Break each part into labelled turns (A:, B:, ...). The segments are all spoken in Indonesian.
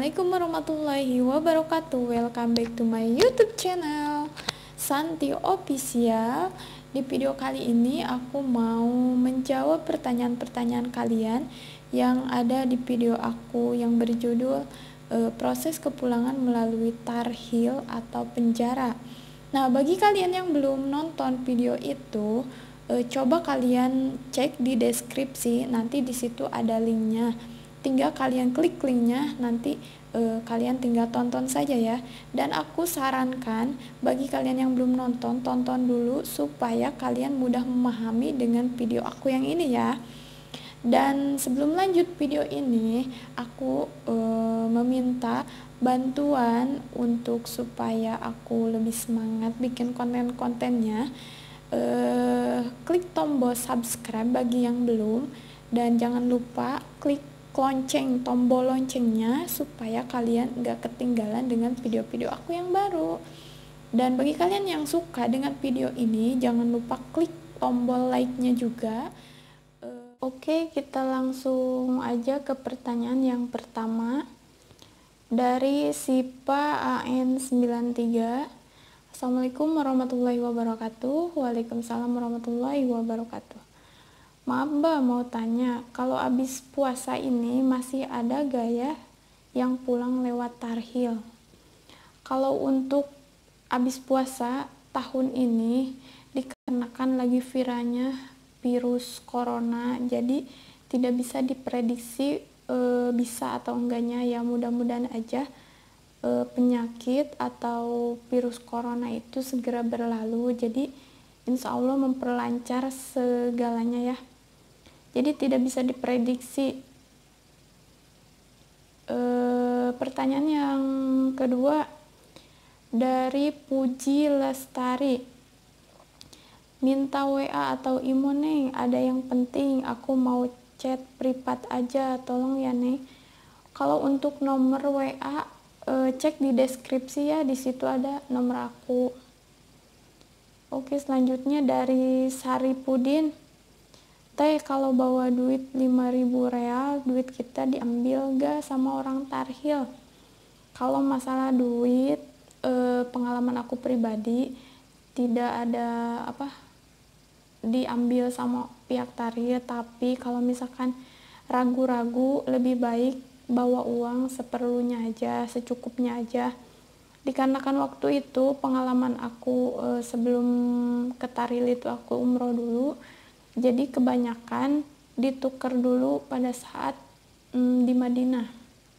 A: Assalamualaikum warahmatullahi wabarakatuh. Welcome back to my YouTube channel Santi Official. Di video kali ini aku mau menjawab pertanyaan-pertanyaan kalian yang ada di video aku yang berjudul proses kepulangan melalui tarhil atau penjara. Nah, bagi kalian yang belum nonton video itu, coba kalian cek di deskripsi, nanti di situ ada linknya. Tinggal kalian klik linknya, nanti kalian tinggal tonton saja ya. Dan aku sarankan bagi kalian yang belum nonton, tonton dulu supaya kalian mudah memahami dengan video aku yang ini ya. Dan sebelum lanjut video ini, aku meminta bantuan untuk supaya aku lebih semangat bikin konten-kontennya. Klik tombol subscribe bagi yang belum, dan jangan lupa klik tombol loncengnya supaya kalian gak ketinggalan dengan video-video aku yang baru. Dan bagi kalian yang suka dengan video ini, jangan lupa klik tombol like-nya juga. Oke, kita langsung aja ke pertanyaan yang pertama dari Sipa AN93. Assalamualaikum warahmatullahi wabarakatuh. Waalaikumsalam warahmatullahi wabarakatuh. Maaf Mbak, mau tanya, kalau abis puasa ini masih ada gak ya yang pulang lewat tarhil? Kalau untuk abis puasa tahun ini, dikarenakan lagi viralnya virus corona, jadi tidak bisa diprediksi bisa atau enggaknya ya, mudah-mudahan aja penyakit atau virus corona itu segera berlalu, jadi insya Allah memperlancar segalanya ya. Jadi tidak bisa diprediksi. Pertanyaan yang kedua dari Puji Lestari. Minta WA atau IMO Neng, ada yang penting, aku mau chat privat aja, tolong ya Neng. Kalau untuk nomor WA cek di deskripsi ya, di situ ada nomor aku. Oke, selanjutnya dari Saripudin. Teh, kalau bawa duit 5.000 real, duit kita diambil gak sama orang tarhil? Kalau masalah duit, pengalaman aku pribadi tidak ada diambil sama pihak tarhil, tapi kalau misalkan ragu-ragu, lebih baik bawa uang seperlunya aja, secukupnya aja. Dikarenakan waktu itu pengalaman aku sebelum ke tarhil itu aku umroh dulu, jadi kebanyakan ditukar dulu pada saat di Madinah,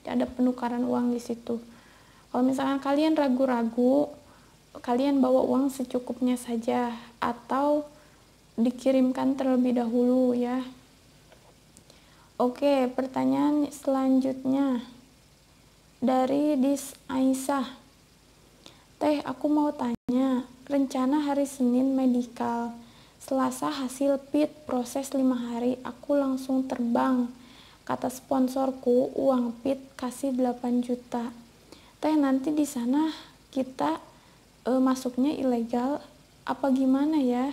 A: ada penukaran uang di situ. Kalau misalkan kalian ragu-ragu, kalian bawa uang secukupnya saja atau dikirimkan terlebih dahulu ya. Oke, pertanyaan selanjutnya dari Dis Aisyah. Teh, aku mau tanya, rencana hari Senin medikal, Selasa hasil PIT, proses 5 hari, aku langsung terbang. Kata sponsorku, uang PIT kasih 8 juta. Teh, nanti di sana kita masuknya ilegal apa gimana ya?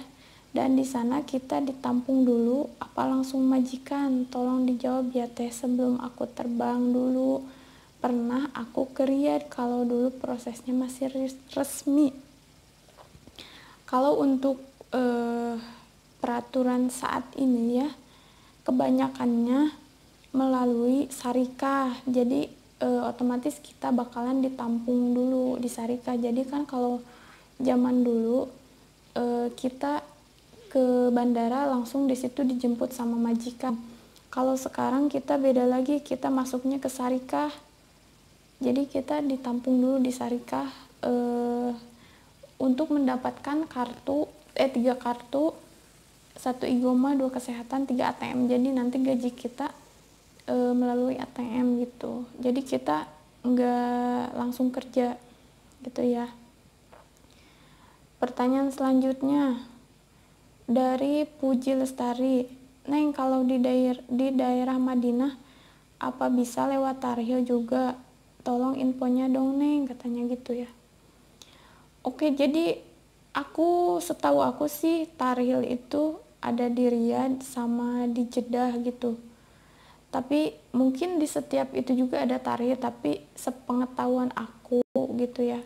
A: Dan di sana kita ditampung dulu apa langsung majikan? Tolong dijawab ya Teh, sebelum aku terbang dulu. Pernah aku ke Riyadh kalau dulu prosesnya masih resmi. Kalau untuk peraturan saat ini ya, kebanyakannya melalui syarikah, jadi otomatis kita bakalan ditampung dulu di syarikah. Jadi kan kalau zaman dulu kita ke bandara langsung di situ dijemput sama majikan. Kalau sekarang kita beda lagi, kita masuknya ke syarikah, jadi kita ditampung dulu di syarikah untuk mendapatkan kartu 3 kartu, 1 igoma, 2 kesehatan, 3 ATM. Jadi nanti gaji kita melalui ATM gitu. Jadi kita nggak langsung kerja gitu ya. Pertanyaan selanjutnya dari Puji Lestari. Neng, kalau di daerah Madinah apa bisa lewat tarhil juga? Tolong infonya dong Neng, katanya gitu ya. Oke, jadi setahu aku sih tarhil itu ada di Riyadh sama di Jeddah gitu. Tapi mungkin di setiap itu juga ada tarhil, tapi sepengetahuan aku gitu ya,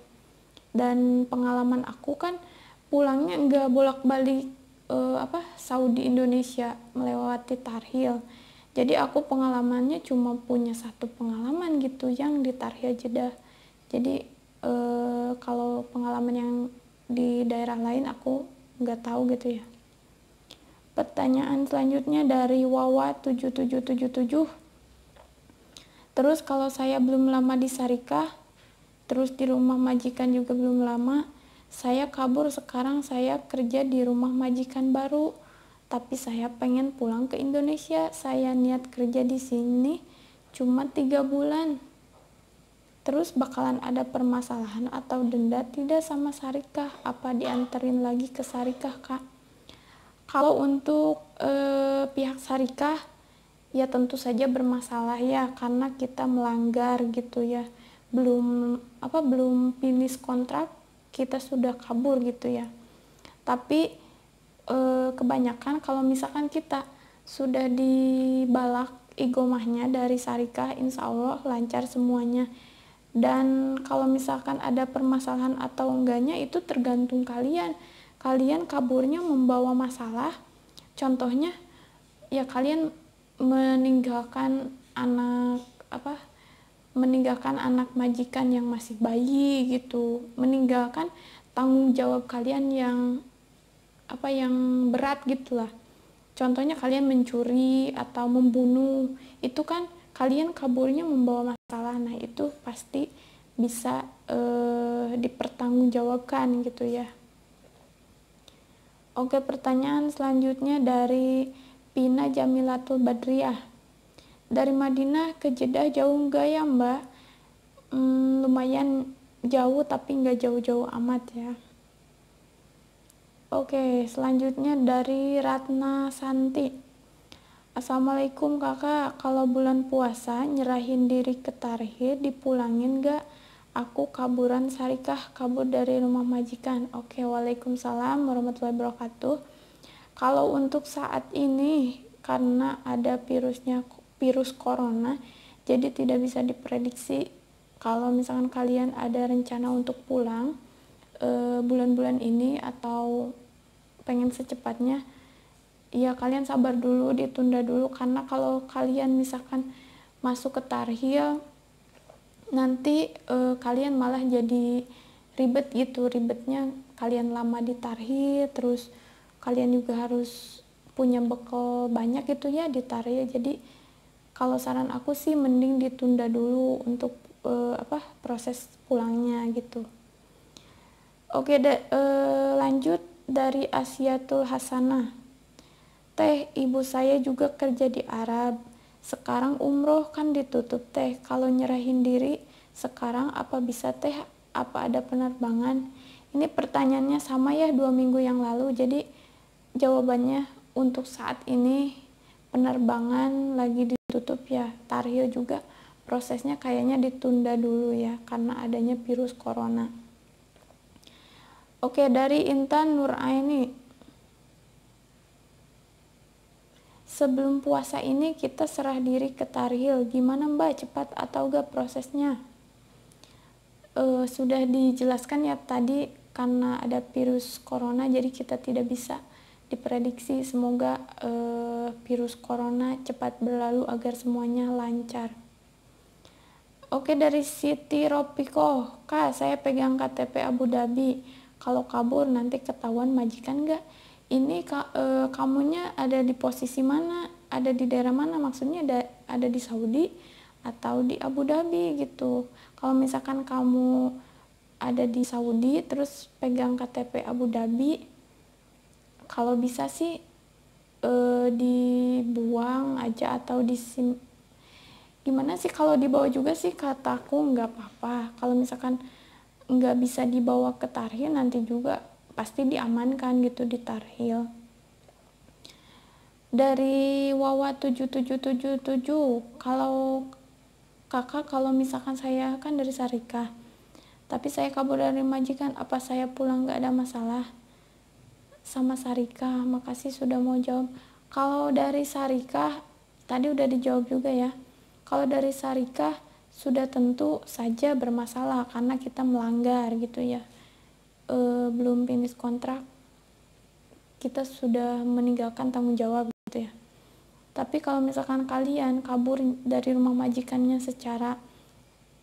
A: dan pengalaman aku kan pulangnya nggak bolak-balik Saudi Indonesia melewati Tarhil. Jadi aku pengalamannya cuma punya satu pengalaman gitu yang di Tarhil Jeddah. Jadi kalau pengalaman yang di daerah lain aku nggak tahu gitu ya. Pertanyaan selanjutnya dari Wawa 7777. Terus kalau saya belum lama di Sarikah, terus di rumah majikan juga belum lama, saya kabur, sekarang saya kerja di rumah majikan baru. Tapi saya pengen pulang ke Indonesia. Saya niat kerja di sini cuma 3 bulan. Terus bakalan ada permasalahan atau denda tidak sama Sarikah? Apa dianterin lagi ke Sarikah, Kak? Kalau untuk pihak Sarikah, ya tentu saja bermasalah ya, karena kita melanggar gitu ya. Belum finish kontrak, kita sudah kabur gitu ya. Tapi kebanyakan kalau misalkan kita sudah dibalak igomahnya dari Sarikah, insya Allah lancar semuanya. Dan kalau misalkan ada permasalahan atau enggaknya itu tergantung kalian kaburnya membawa masalah. Contohnya ya kalian meninggalkan anak majikan yang masih bayi gitu, meninggalkan tanggung jawab kalian yang berat gitulah. Contohnya kalian mencuri atau membunuh, itu kan kalian kaburnya membawa masalah. Nah itu pasti bisa dipertanggungjawabkan gitu ya. Oke, pertanyaan selanjutnya dari Pina Jamilatul Badriah. Dari Madinah ke Jeddah jauh nggak ya Mbak? Lumayan jauh tapi nggak jauh-jauh amat ya. Oke, selanjutnya dari Ratna Santi. Assalamualaikum kakak, kalau bulan puasa nyerahin diri ke Tarhil dipulangin nggak? Aku kaburan Sarikah, kabur dari rumah majikan. Oke, waalaikumsalam warahmatullahi wabarakatuh. Kalau untuk saat ini karena ada virus corona, jadi tidak bisa diprediksi. Kalau misalkan kalian ada rencana untuk pulang bulan-bulan ini atau pengen secepatnya, ya kalian sabar dulu, ditunda dulu, karena kalau kalian misalkan masuk ke Tarhil nanti kalian malah jadi ribet gitu. Ribetnya kalian lama di Tarhil, terus kalian juga harus punya bekal banyak gitu ya di Tarhil. Jadi kalau saran aku sih mending ditunda dulu untuk proses pulangnya gitu. Oke, lanjut dari Asiatul Hasanah. Teh, ibu saya juga kerja di Arab. Sekarang umroh kan ditutup teh. Kalau nyerahin diri sekarang apa bisa teh? Apa ada penerbangan? Ini pertanyaannya sama ya 2 minggu yang lalu. Jadi jawabannya untuk saat ini penerbangan lagi ditutup ya. Tarhil juga prosesnya kayaknya ditunda dulu ya karena adanya virus corona. Oke, dari Intan Nuraini. Sebelum puasa ini kita serah diri ke Tarhil, gimana Mbak, cepat atau gak prosesnya? Sudah dijelaskan ya tadi, karena ada virus corona jadi kita tidak bisa diprediksi. Semoga virus corona cepat berlalu agar semuanya lancar. Oke, dari Siti Ropiko. Kak, saya pegang KTP Abu Dhabi, kalau kabur nanti ketahuan majikan gak? Ini kamunya ada di posisi mana, ada di daerah mana, maksudnya ada di Saudi atau di Abu Dhabi gitu. Kalau misalkan kamu ada di Saudi terus pegang KTP Abu Dhabi, kalau bisa sih dibuang aja atau gimana sih, kalau dibawa juga sih kataku nggak apa-apa. Kalau misalkan nggak bisa dibawa ke Tarhil nanti juga pasti diamankan gitu di Tarhil. Dari Wawa 7777, kalau kakak, kalau misalkan saya kan dari Sarikah tapi saya kabur dari majikan, apa saya pulang gak ada masalah sama Sarikah? Makasih sudah mau jawab. Kalau dari Sarikah tadi udah dijawab juga ya. Kalau dari Sarikah sudah tentu saja bermasalah karena kita melanggar gitu ya. Belum finish kontrak kita sudah meninggalkan tanggung jawab gitu ya. Tapi kalau misalkan kalian kabur dari rumah majikannya secara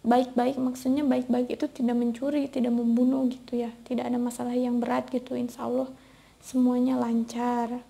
A: baik-baik, maksudnya baik-baik itu tidak mencuri, tidak membunuh gitu ya, tidak ada masalah yang berat gitu, insya Allah semuanya lancar.